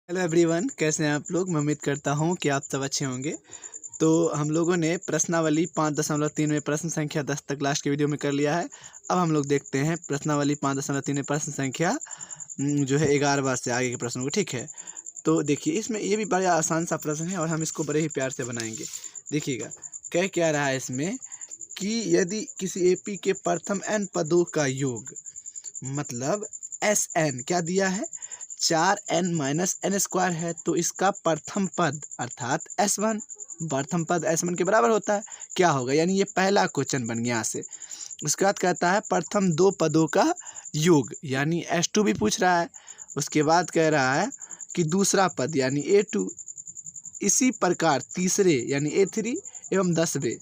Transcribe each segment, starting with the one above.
Hello everyone, कैसे हैं आप लोग। मैं उम्मीद करता हूं कि आप सब अच्छे होंगे। तो हम लोगों ने प्रश्नावली 5.3 में प्रश्न संख्या 10 तक लास्ट के वीडियो में कर लिया है। अब हम लोग देखते हैं प्रश्नावली 5.3 में प्रश्न संख्या जो है 11 बार से आगे के प्रश्नों को। ठीक है, तो देखिए इसमें ये भी बड़ा आसान सा प्रश्न है और हम इसको बड़े ही प्यार से बनाएंगे। देखिएगा कह क्या रहा है इसमें कि यदि किसी एपी के प्रथम n पदों का योग मतलब Sn क्या दिया है 4n-n² है, तो इसका प्रथम पद अर्थात S1 प्रथम पद S1 के बराबर होता है। क्या होगा, यानी ये पहला क्वेश्चन बन गया यहाँ से। उसके बाद कहता है प्रथम दो पदों का योग, यानी S2 भी पूछ रहा है। उसके बाद कह रहा है कि दूसरा पद यानी A2, इसी प्रकार तीसरे यानी A3 एवं 10वें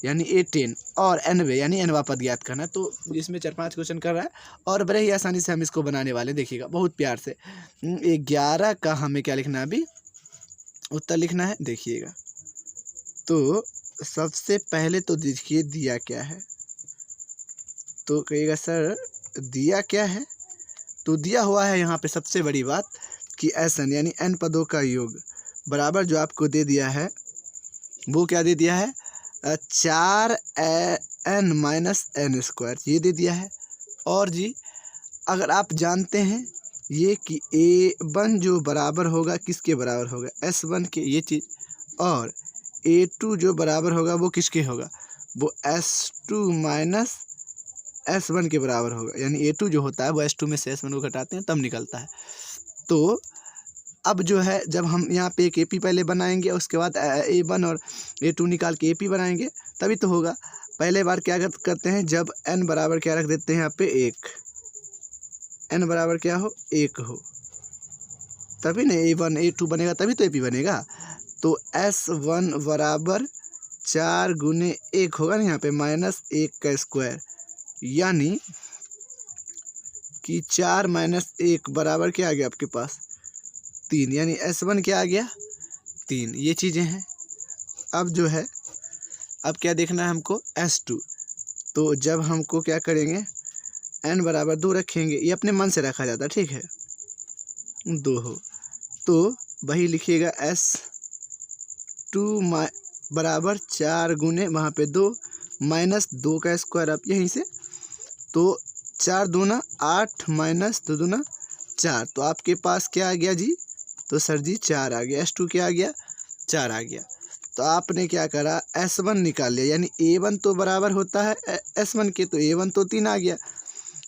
यानी A10 और nवें यानी nवा पद ज्ञात करना। तो इसमें 4-5 क्वेश्चन कर रहा है और बड़े ही आसानी से हम इसको बनाने वाले। देखिएगा बहुत प्यार से 11 का हमें क्या लिखना है, अभी उत्तर लिखना है। देखिएगा तो सबसे पहले तो देखिए दिया क्या है, तो कहिएगा सर दिया क्या है। तो दिया हुआ है यहाँ पे सबसे बड़ी बात कि Sn यानी n पदों का योग बराबर जो आपको दे दिया है वो क्या दे दिया है 4n-n² ये दे दिया है। और जी अगर आप जानते हैं ये कि A1 जो बराबर होगा किसके बराबर होगा S1 के, ये चीज़, और A2 जो बराबर होगा वो किसके होगा, वो S2 माइनस S1 के बराबर होगा। यानी A2 जो होता है वो S2 में से S1 को घटाते हैं तब निकलता है। तो अब जो है जब हम यहाँ पे एक AP पहले बनाएंगे उसके बाद A1 और A2 निकाल के AP बनाएंगे तभी तो होगा। पहले बार क्या करते हैं, जब n बराबर क्या रख देते हैं यहाँ पे 1, n बराबर क्या हो 1 हो, तभी ना A1 A2 बनेगा, तभी तो AP बनेगा। तो S1 बराबर 4 गुने 1 होगा ना यहाँ पे -1 का स्क्वायर, यानी कि 4 - 1 बराबर क्या आ गया आपके पास 3, यानी S1 क्या आ गया 3। ये चीज़ें हैं। अब जो है अब क्या देखना है हमको S2। तो जब हमको क्या करेंगे n बराबर 2 रखेंगे, ये अपने मन से रखा जाता है, ठीक है 2 हो तो वही लिखिएगा S2 बराबर 4 गुने वहाँ पे 2 -2 का स्क्वायर। अब यहीं से तो 4 दूना 8 -2 दूना 4, तो आपके पास क्या आ गया जी, तो सर जी 4 आ गया। S2 क्या आ गया 4 आ गया। तो आपने क्या करा S1 निकाल लिया, यानी A1 तो बराबर होता है S1 के, तो A1 तो 3 आ गया।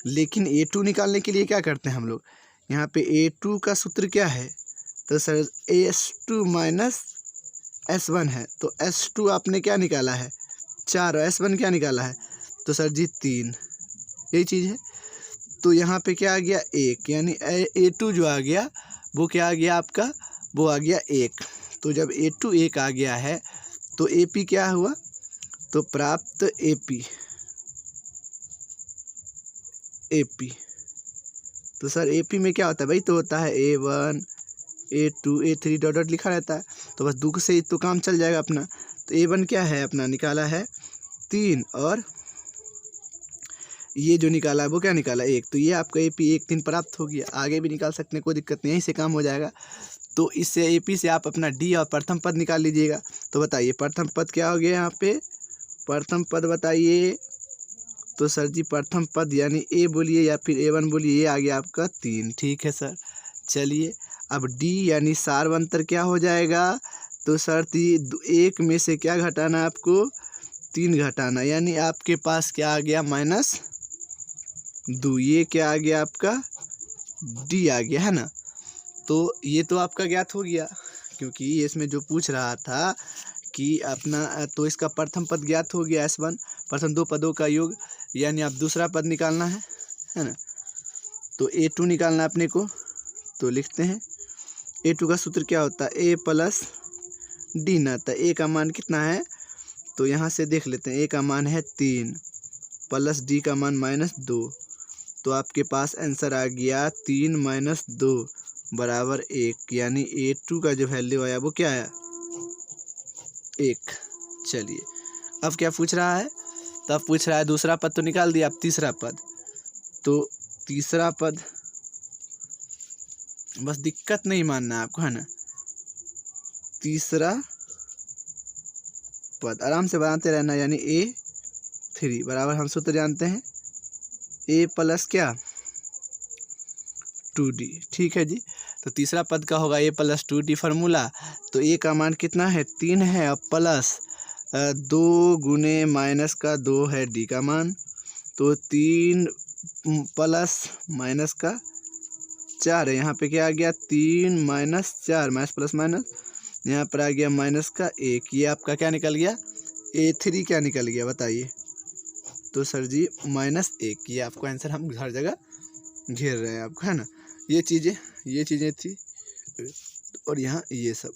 लेकिन A2 निकालने के लिए क्या करते हैं हम लोग, यहाँ पे A2 का सूत्र क्या है, तो सर S2 माइनस S1 है, तो S2 आपने क्या निकाला है 4 और S1 क्या निकाला है, तो सर जी 3। यही चीज़ है। तो यहाँ पे क्या आ गया 1, यानी A2 जो आ गया वो क्या आ गया आपका, वो आ गया 1। तो जब A2 1 आ गया है तो AP क्या हुआ, तो प्राप्त AP। तो सर AP में क्या होता है भाई, तो होता है A1 A2 A3 dot dot लिखा रहता है, तो बस 2 से तो काम चल जाएगा अपना। तो A1 क्या है अपना निकाला है 3, और ये जो निकाला है वो क्या निकाला 1, तो ये आपका AP 1 3 प्राप्त हो गया। आगे भी निकाल सकते हैं, कोई दिक्कत नहीं, यहीं से काम हो जाएगा। तो इससे AP से आप अपना D और प्रथम पद निकाल लीजिएगा। तो बताइए प्रथम पद क्या हो गया यहाँ पे, प्रथम पद बताइए, तो सर जी प्रथम पद यानी A बोलिए या फिर A1 बोलिए, ये आ गया आपका 3। ठीक है सर, चलिए अब D यानी सारवंतर क्या हो जाएगा, तो सर 1 में से क्या घटाना है आपको 3 घटाना, यानी आपके पास क्या आ गया -2। ये क्या आ गया आपका D आ गया है ना। तो ये तो आपका ज्ञात हो गया, क्योंकि इसमें जो पूछ रहा था कि अपना, तो इसका प्रथम पद ज्ञात हो गया S1, प्रथम दो पदों का योग, यानी आप दूसरा पद निकालना है ना। तो A2 निकालना अपने को, तो लिखते हैं A2 का सूत्र क्या होता है A प्लस D ना, था A का मान कितना है, तो यहाँ से देख लेते हैं A का मान है 3 प्लस D का मान -2, तो आपके पास आंसर आ गया 3 - 2 बराबर 1, यानी A2 का जो वैल्यू आया वो क्या आया 1। चलिए अब क्या पूछ रहा है, तब पूछ रहा है दूसरा पद तो निकाल दिया, अब तीसरा पद। तो तीसरा पद बस दिक्कत नहीं मानना आपको, है ना। तीसरा पद आराम से बनाते रहना, यानी A3 बराबर हम सूत्र जानते हैं A प्लस क्या 2D। ठीक है जी। तो तीसरा पद का होगा A प्लस 2D फार्मूला। तो A का मान कितना है 3 है, और प्लस 2 गुने माइनस का 2 है D का मान। तो 3 प्लस माइनस का 4 है, यहाँ पे क्या आ गया 3 माइनस 4, माइनस प्लस माइनस, यहाँ पर आ गया माइनस का 1। ये आपका क्या निकल गया A3 क्या निकल गया बताइए। तो सर जी -1। ये आपको आंसर हम हर जगह घेर रहे हैं आपको, है ना। ये चीज़ें थी, और यहाँ ये सब,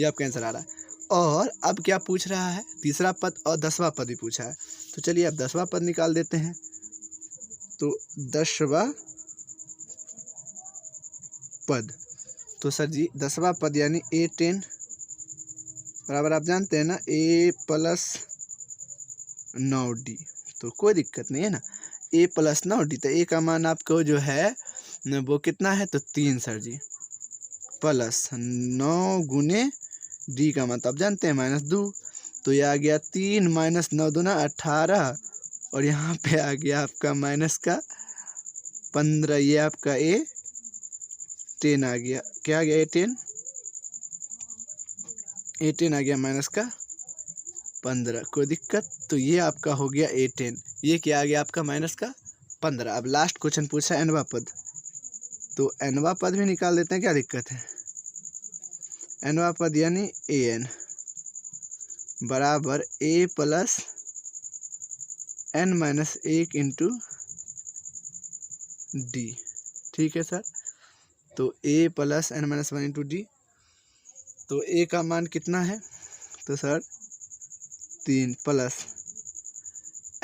ये आपका आंसर आ रहा है। और अब क्या पूछ रहा है, तीसरा पद और 10वां पद भी पूछा है। तो चलिए अब 10वां पद निकाल देते हैं। तो 10वां पद, तो सर जी 10वां पद यानी A10 बराबर आप जानते हैं ना A प्लस 9D। तो कोई दिक्कत नहीं है ना, A प्लस 9D। तो A का मान आपको जो है वो कितना है, तो 3 सर जी, प्लस 9 गुने D का मान तो आप जानते हैं -2। तो ये आ गया 3 माइनस 9 दूना 18, और यहाँ पे आ गया आपका माइनस का 15। ये आपका A10 आ गया, क्या आ गया A10 आ गया माइनस का 15। कोई दिक्कत। तो ये आपका हो गया A10, ये क्या आ गया आपका माइनस का 15। अब लास्ट क्वेश्चन पूछा है nवां पद। तो nवां पद भी निकाल देते हैं, क्या दिक्कत है। nवां पद यानी An बराबर A plus n-1 into D। ठीक है सर। तो A plus n-1 into D। तो A का मान कितना है, तो सर 3 प्लस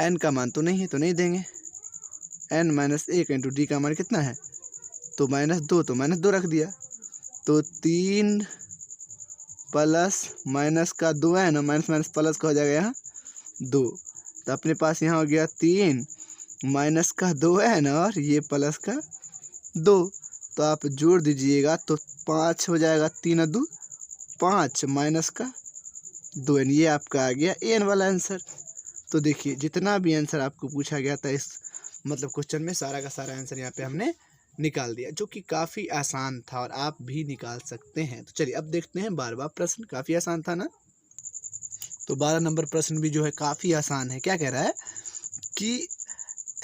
n का मान तो नहीं है, तो नहीं देंगे, n-1 इंटू D का मान कितना है, तो -2, तो -2 रख दिया। तो 3 प्लस माइनस का 2 है ना, माइनस माइनस प्लस का हो जाएगा यहाँ 2। तो अपने पास यहाँ हो गया 3 माइनस का 2 है ना, और ये प्लस का 2। तो आप जोड़ दीजिएगा तो 5 हो जाएगा, 3 और 2 5 माइनस का 2 n। ये आपका आ गया एन वाला आंसर। तो देखिए जितना भी आंसर आपको पूछा गया था इस मतलब क्वेश्चन में, सारा का सारा आंसर यहाँ पे हमने निकाल दिया, जो कि काफ़ी आसान था और आप भी निकाल सकते हैं। तो चलिए अब देखते हैं 12वां प्रश्न। काफ़ी आसान था ना। तो 12 नंबर प्रश्न भी जो है काफ़ी आसान है। क्या कह रहा है कि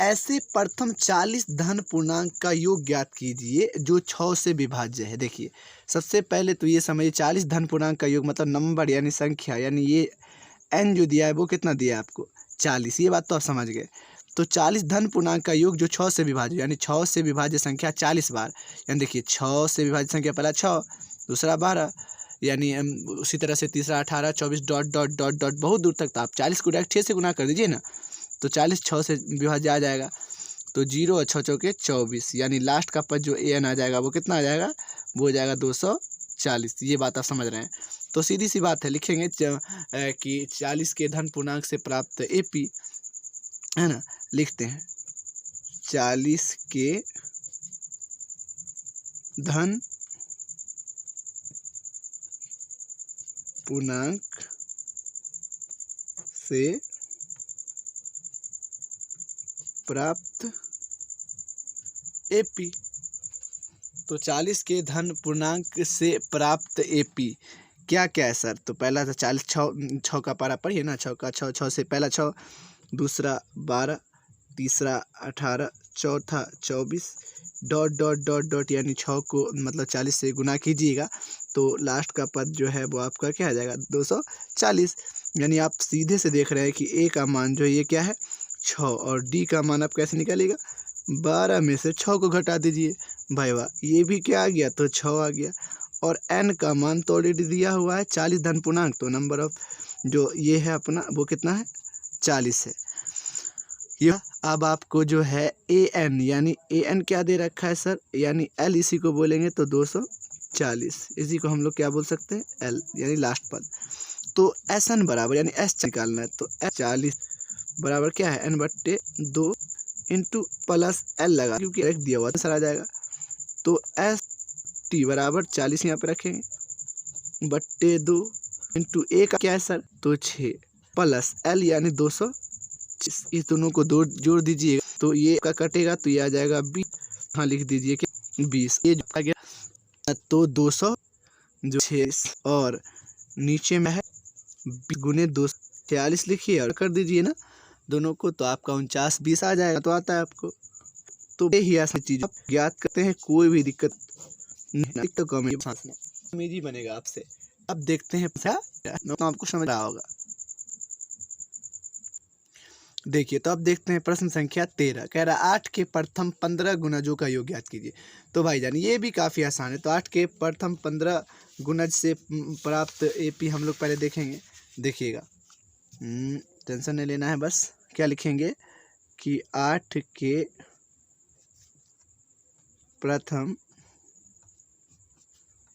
ऐसे प्रथम 40 धन पूर्णांक का योग ज्ञात कीजिए जो 6 से विभाज्य है। देखिए सबसे पहले तो ये समझिए 40 धन पूर्णांक का योग मतलब नंबर यानी संख्या, यानी ये n जो दिया है वो कितना दिया है आपको 40। ये बात तो आप समझ गए। तो 40 धन पूर्णांक का योग जो 6 से विभाज्य, यानी 6 से विभाज्य संख्या 40 बार, यानी देखिए 6 से विभाज्य संख्या पहला 6, दूसरा 12, यानी उसी तरह से तीसरा 18, 24 डॉट डॉट डॉट डॉट बहुत दूर तक। तो आप 40 को डायरेक्ट 6 से गुना कर दीजिए ना, तो 40 6 से विभाज्य आ जाएगा। तो 0 और 6 चौके 24, यानी लास्ट का पद जो an आ जाएगा वो कितना आ जाएगा, वो हो जाएगा 240। ये बात आप समझ रहे हैं। तो सीधी सी बात है, लिखेंगे कि 40 के धन पूर्णांक से प्राप्त AP, है ना। लिखते हैं 40 के धन पूर्णांक से प्राप्त AP। तो 40 के धन पूर्णांक से प्राप्त AP क्या क्या है सर। तो पहला था 40, 6 का पारा पढ़िए ना, 6 का 6, 6 से पहला 6, दूसरा 12, तीसरा 18, चौथा 24 डॉट डॉट डॉट डॉट, यानी 6 को मतलब 40 से गुना कीजिएगा तो लास्ट का पद जो है वो आपका क्या आ जाएगा 240। यानी आप सीधे से देख रहे हैं कि A का मान जो है ये क्या है 6, और D का मान आप कैसे निकालिएगा 12 में से 6 को घटा दीजिए। भाई वाह, ये भी क्या आ गया, तो 6 आ गया। और n का मान तो ऑलरेडी दिया हुआ है 40 धन पूर्णांक, तो नंबर ऑफ जो ये है अपना वो कितना है 40 है। यह अब आपको जो है an, यानी an क्या दे रखा है सर, यानी l, इसी को बोलेंगे तो 240, इसी को हम लोग क्या बोल सकते हैं l, यानी लास्ट पद। तो Sn बराबर यानी s निकालना है, तो 40 बराबर क्या है n/2 इंटू प्लस l लगा, क्योंकि एक दिया हुआ आंसर आ जाएगा। तो s टी बराबर 40 यहाँ पे रखेंगे बट्टे 2 इंटू ए का क्या है सर, तो 6 प्लस एल यानी 200। इस दोनों को जोड़ दीजिए तो ये का कटेगा तो ये आ जाएगा 20। हाँ लिख दीजिए कि 20, ये जो आ गया तो 200 जो 6 और नीचे में है 20 गुने 246 लिखिए और कर दीजिए ना दोनों को, तो आपका 49 20 आ जाएगा, तो आता है आपको। तो यही ऐसी चीज आप ज्ञात करते हैं, कोई भी दिक्कत नहीं तो कमेंट में ही बनेगा आपसे। अब देखते हैं तो आपको समझ रहा होगा। देखिए तो अब देखते हैं प्रश्न संख्या 13 कह रहा 8 के प्रथम 15 गुणजों का योग ज्ञात कीजिए। तो भाईजान ये भी काफ़ी आसान है। तो 8 के प्रथम 15 गुणज से प्राप्त एपी हम लोग पहले देखेंगे। देखिएगा टेंशन नहीं लेना है, बस क्या लिखेंगे कि 8 के प्रथम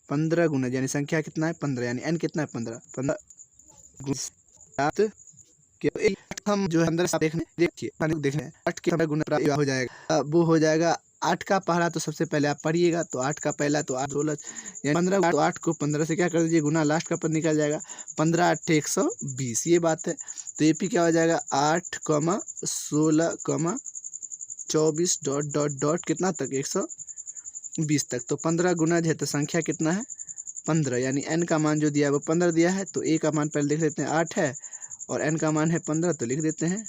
15 गुणज यानी संख्या कितना है 15 यानी n कितना है 15 हम जो है 15 देखने 8 के गुना प्राप्त हो जाएगा, वो हो जाएगा 8 का पहला। तो सबसे पहले आप पढ़िएगा तो 8 का पहला तो 8 16 यानी 15, तो 8 को 15 से क्या कर दीजिए गुना, लास्ट का पद निकल जाएगा 15 8 120, ये बात है। तो एपी क्या हो जाएगा 8, 16, 24 डॉट डॉट डॉट कितना तक 120 तक। तो 15 गुणज है तो संख्या कितना है 15 यानी n का मान जो दिया है वो 15 दिया है। तो a का मान पहले देख लेते हैं 8 है और n का मान है 15, तो लिख देते हैं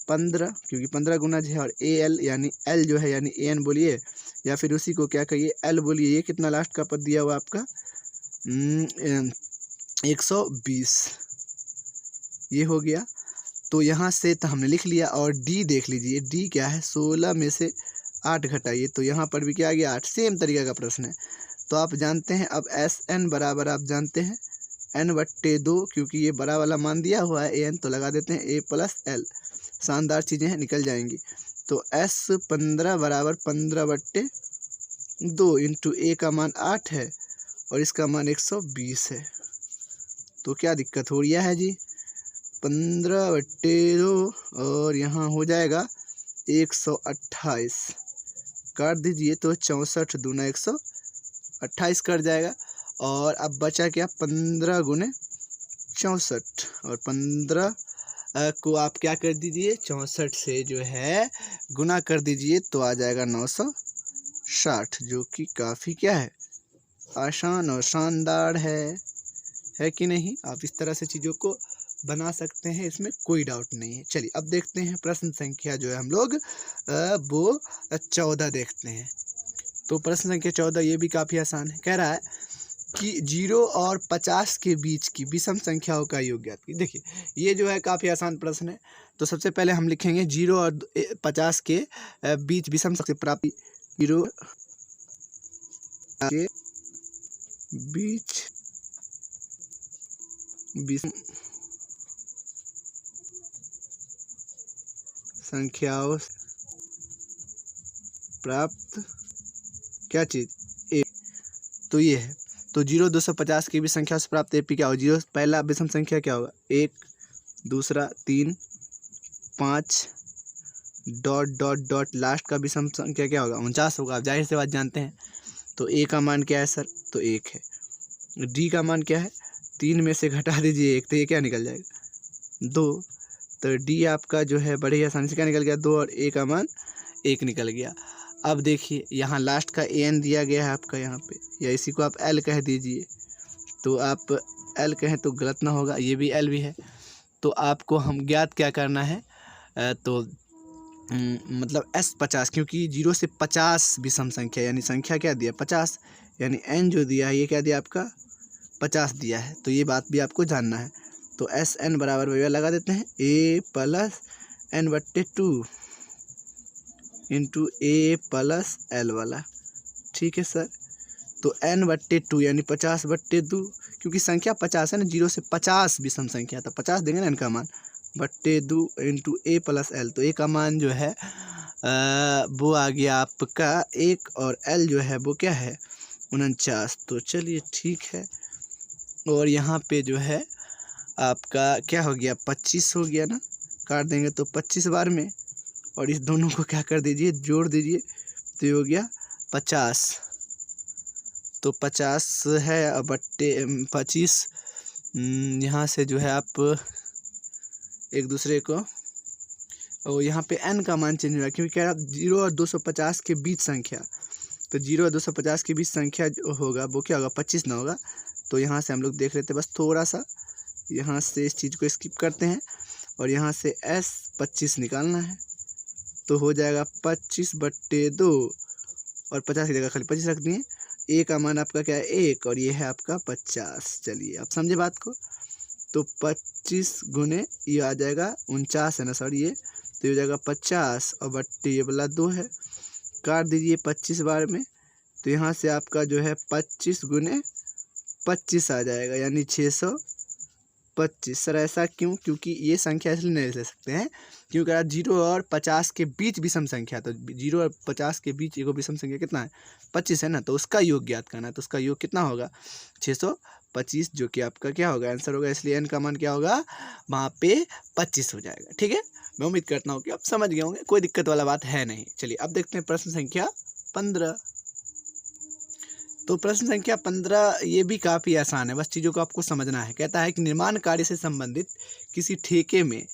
15 क्योंकि 15 गुणज है। और al यानी l जो है यानी an बोलिए या फिर उसी को क्या कहिए l बोलिए। ये कितना लास्ट का पद दिया हुआ आपका 120, ये हो गया। तो यहाँ से तो हमने लिख लिया। और d देख लीजिए, d क्या है 16 में से 8 घटाइए, तो यहाँ पर भी क्या आ गया 8। सेम तरीका का प्रश्न है। तो आप जानते हैं अब एस एन बराबर आप जानते हैं n/2, क्योंकि ये बड़ा वाला मान दिया हुआ है an, तो लगा देते हैं a + l। शानदार चीज़ें हैं, निकल जाएंगी। तो S15 बराबर 15/2 इंटू a का मान 8 है और इसका मान 120 है। तो क्या दिक्कत हो रही है जी 15/2 और यहाँ हो जाएगा 128, काट दीजिए तो 64 दूना 128 कट जाएगा। और अब बचा क्या 15 गुने 64 और 15 को आप क्या कर दीजिए 64 से जो है गुना कर दीजिए तो आ जाएगा 960, जो कि काफ़ी क्या है आसान और शानदार है कि नहीं। आप इस तरह से चीज़ों को बना सकते हैं, इसमें कोई डाउट नहीं है। चलिए अब देखते हैं प्रश्न संख्या जो है हम लोग वो 14 देखते हैं। तो प्रश्न संख्या 14 ये भी काफ़ी आसान है। कह रहा है कि 0 और 50 के बीच की विषम संख्याओं का योग ज्ञात कीजिए। देखिए ये जो है काफ़ी आसान प्रश्न है। तो सबसे पहले हम लिखेंगे 0 और 50 के बीच विषम संख्या प्राप्ति। 0 के बीच विषम संख्याओं प्राप्त क्या चीज़ ए, तो ये है। तो 0 250 की भी संख्या से प्राप्त एपी क्या होगा 0 पहला विषम संख्या क्या होगा 1, दूसरा 3, 5 डॉट डॉट डॉट लास्ट का विषम संख्या क्या होगा 49 होगा। आप जाहिर से बात जानते हैं। तो ए का मान क्या है सर, तो 1 है। डी का मान क्या है 3 में से घटा दीजिए 1, तो ये क्या निकल जाएगा 2। तो डी आपका जो है बड़े ही आसानी से क्या निकल गया 2 और ए का मान 1 निकल गया। अब देखिए यहाँ लास्ट का एन दिया गया है आपका यहाँ पे, या इसी को आप एल कह दीजिए। तो आप एल कहें तो गलत ना होगा, ये भी एल भी है। तो आपको हम ज्ञात क्या करना है तो मतलब S50, क्योंकि 0 से 50 विषम संख्या यानी संख्या क्या दिया 50 यानी n जो दिया है ये क्या दिया आपका 50 दिया है। तो ये बात भी आपको जानना है। तो SN बराबर भैया लगा देते हैं a + n/2 into a + l वाला, ठीक है सर। तो n/2 यानी 50/2, क्योंकि संख्या 50 है ना 0 से 50 विषम संख्या, तो 50 देंगे ना n का मान /2 इंटू a + l। तो a का मान जो है वो आ गया आपका 1 और l जो है वो क्या है 49। तो चलिए ठीक है। और यहाँ पे जो है आपका क्या हो गया 25 हो गया ना, काट देंगे तो 25 बार में, और इस दोनों को क्या कर दीजिए जोड़ दीजिए तो ये हो गया 50 तो 50 है बट्टे 25, यहाँ से जो है आप एक दूसरे को, और यहाँ पे n का मान चेंज हुआ क्योंकि क्या 0 और 250 के बीच संख्या, तो 0 और 250 के बीच संख्या जो होगा वो क्या होगा 25 ना होगा। तो यहाँ से हम लोग देख लेते हैं, बस थोड़ा सा यहाँ से इस चीज़ को स्किप करते हैं और यहाँ से s 25 निकालना है। तो हो जाएगा 25/2 और 50 की जगह खाली 25 रख दिए। a का मान आपका क्या है 1 और ये है आपका 50। चलिए आप समझे बात को। तो 25 गुने ये आ जाएगा 49 है ना सर ये, तो ये हो जाएगा 50 और बट्टे ये वाला 2 है, काट दीजिए 25 बार में। तो यहाँ से आपका जो है 25 गुने 25 आ जाएगा यानी 625। सर ऐसा क्यों? क्योंकि ये संख्या इसलिए नहीं ले सकते हैं क्योंकि अगर 0 और 50 के बीच विषम संख्या, तो 0 और 50 के बीच एक विषम संख्या कितना है 25 है ना, तो उसका योग ज्ञात करना है। तो उसका योग कितना होगा 625, जो कि आपका क्या होगा आंसर होगा। इसलिए n का मान क्या होगा वहाँ पे 25 हो जाएगा। ठीक है, मैं उम्मीद करता हूँ कि आप समझ गए होंगे, कोई दिक्कत वाला बात है नहीं। चलिए अब देखते हैं प्रश्न संख्या 15। तो प्रश्न संख्या 15 ये भी काफ़ी आसान है, बस चीज़ों को आपको समझना है। कहता है कि निर्माण कार्य से संबंधित किसी ठेके में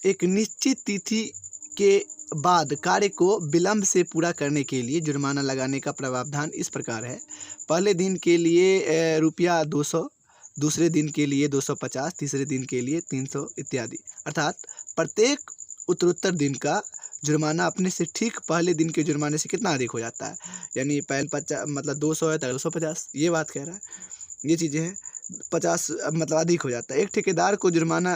एक निश्चित तिथि के बाद कार्य को विलंब से पूरा करने के लिए जुर्माना लगाने का प्रावधान इस प्रकार है। पहले दिन के लिए ₹200, दूसरे दिन के लिए 250, तीसरे दिन के लिए 300 इत्यादि। अर्थात प्रत्येक उत्तरोत्तर दिन का जुर्माना अपने से ठीक पहले दिन के जुर्माने से कितना अधिक हो जाता है। यानी पहले 50 मतलब 200 है तो 250, ये बात कह रहा है। ये चीज़ें हैं 50 मतलब अधिक हो जाता है। एक ठेकेदार को जुर्माना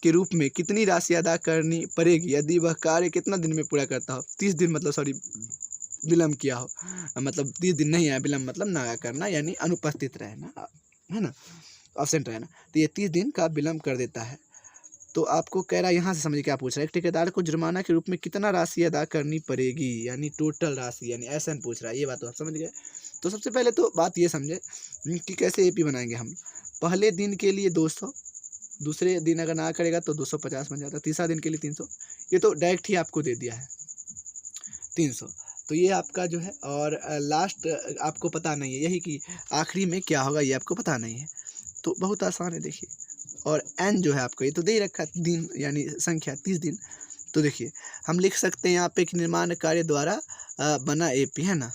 के रूप में कितनी राशि अदा करनी पड़ेगी यदि वह कार्य कितना दिन में पूरा करता हो। 30 दिन मतलब सॉरी विलम्ब किया हो, मतलब 30 दिन नहीं है, विलम्ब मतलब ना करना यानी अनुपस्थित रहना है ना, एब्सेंट रहना। तो ये 30 दिन का विलम्ब कर देता है। तो आपको कह रहा है यहाँ से समझिए क्या पूछ रहा है। एक ठेकेदार को जुर्माना के रूप में कितना राशि अदा करनी पड़ेगी यानी टोटल राशि, यानी ऐसा पूछ रहा है। ये बात तो आप समझ गए। तो सबसे पहले तो बात ये समझे कि कैसे एपी बनाएंगे हम। पहले दिन के लिए 200, दूसरे दिन अगर ना करेगा तो 250 बन जाता है, तीसरा दिन के लिए 300। ये तो डायरेक्ट ही आपको दे दिया है 300। तो ये आपका जो है, और लास्ट आपको पता नहीं है यही कि आखिरी में क्या होगा, ये आपको पता नहीं है। तो बहुत आसान है देखिए। और n जो है आपका ये तो दे ही रखा है दिन यानी संख्या 30 दिन। तो देखिए हम लिख सकते हैं यहाँ पे कि निर्माण कार्य द्वारा बना एपी है ना,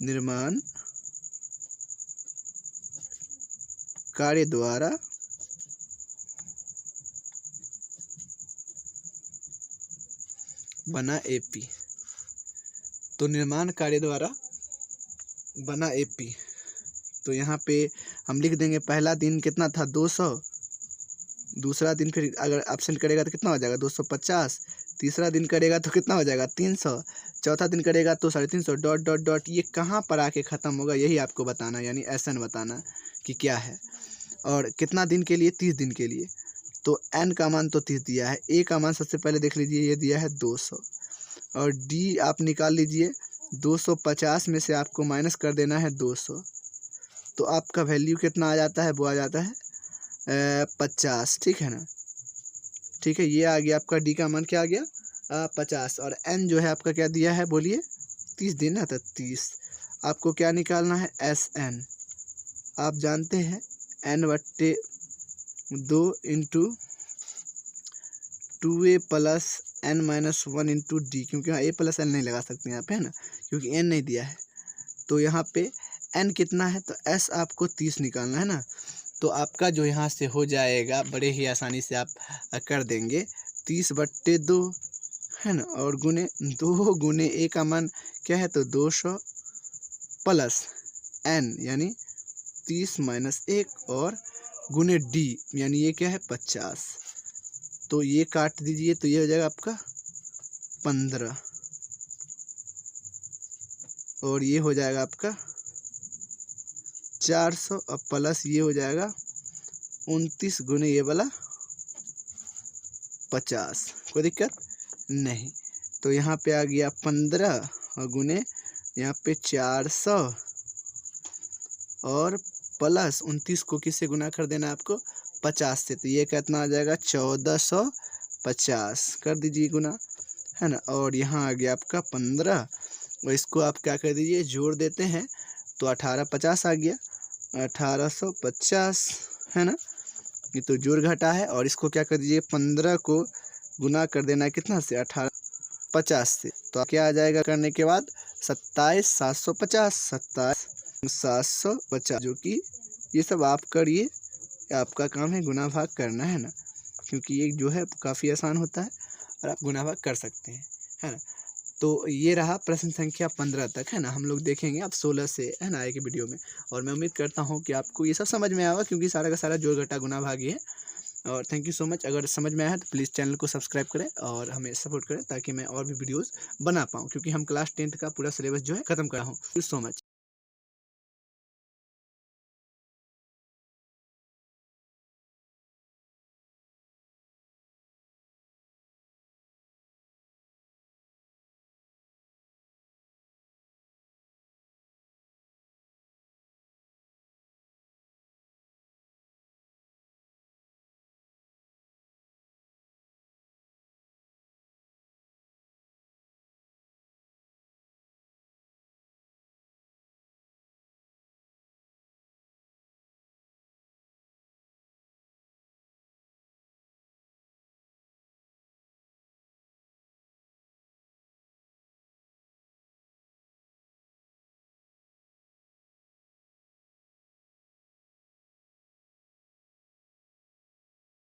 निर्माण कार्य द्वारा बना एपी। तो निर्माण कार्य द्वारा बना एपी, तो यहाँ पे हम लिख देंगे पहला दिन कितना था 200, दूसरा दिन फिर अगर एब्सेंट करेगा तो कितना हो जाएगा 250, तीसरा दिन करेगा तो कितना हो जाएगा 300, चौथा दिन करेगा तो 350 डॉट डॉट डॉट। ये कहाँ पर आके ख़त्म होगा यही आपको बताना, यानी SN बताना कि क्या है। और कितना दिन के लिए 30 दिन के लिए। तो n का मान तो 30 दिया है, a का मान सबसे पहले देख लीजिए ये दिया है 200, और d आप निकाल लीजिए 250 में से आपको माइनस कर देना है 200। तो आपका वैल्यू कितना आ जाता है, वो आ जाता है 50। ठीक है ना, ठीक है। ये आ गया आपका डी का मान क्या आ गया 50, और n जो है आपका क्या दिया है बोलिए 30 दिन है, तो 30 आपको क्या निकालना है SN। आप जानते हैं n/2 into 2a + n-1 into D, क्योंकि यहाँ a + n नहीं लगा सकते यहाँ पे है ना, क्योंकि n नहीं दिया है। तो यहाँ पे n कितना है, तो s आपको 30 निकालना है ना। तो आपका जो यहाँ से हो जाएगा बड़े ही आसानी से आप कर देंगे 30/2 है ना, और गुने 2 गुने a का मान क्या है तो 200 प्लस n यानी 30 - 1 और गुने d यानी ये क्या है 50। तो ये काट दीजिए तो ये हो जाएगा आपका 15, और ये हो जाएगा आपका 400 और प्लस ये हो जाएगा 29 गुने ये वाला 50। कोई दिक्कत नहीं। तो यहाँ पे आ गया 15 और गुने यहाँ पे 400 और प्लस 29 को किससे गुना कर देना है आपको 50 से। तो ये कितना आ जाएगा 1450, कर दीजिए गुना है ना। और यहाँ आ गया आपका 15, और इसको आप क्या कर दीजिए, जोड़ देते हैं तो 1850 आ गया, 1850, है ना। ये तो जोड़ घटा है। और इसको क्या कर दीजिए, 15 को गुना कर देना है कितना से, 1850 से, तो क्या आ जाएगा करने के बाद 27,750, 27,750, जो कि ये सब आप करिए, आपका काम है गुना भाग करना, है ना। क्योंकि ये जो है काफ़ी आसान होता है और आप गुना भाग कर सकते हैं, है ना। तो ये रहा प्रश्न संख्या 15 तक, है ना। हम लोग देखेंगे अब 16 से, है ना, आगे वीडियो में। और मैं उम्मीद करता हूँ कि आपको ये सब समझ में आएगा, क्योंकि सारा का सारा जोड़ घटा गुना भाग ही है। और थैंक यू सो मच। अगर समझ में आया है तो प्लीज़ चैनल को सब्सक्राइब करें और हमें सपोर्ट करें, ताकि मैं और भी वीडियोज़ बना पाऊँ, क्योंकि हम क्लास 10th का पूरा सिलेबस जो है ख़त्म कर रहा हूँ। Thank you so much.